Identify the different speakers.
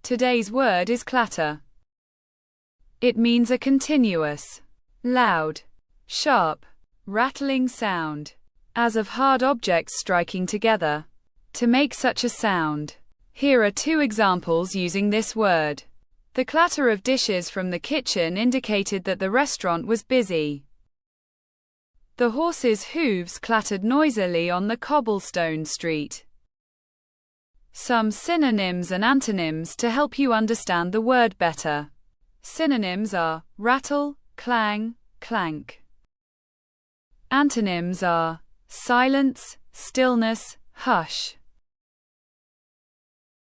Speaker 1: Today's word is clatter. It means a continuous, loud, sharp, rattling sound, as of hard objects striking together, to make such a sound. Here are two examples using this word. The clatter of dishes from the kitchen indicated that the restaurant was busy. The horse's hooves clattered noisily on the cobblestone street. Some synonyms and antonyms to help you understand the word better. Synonyms are rattle, clang, clank. Antonyms are silence, stillness, hush.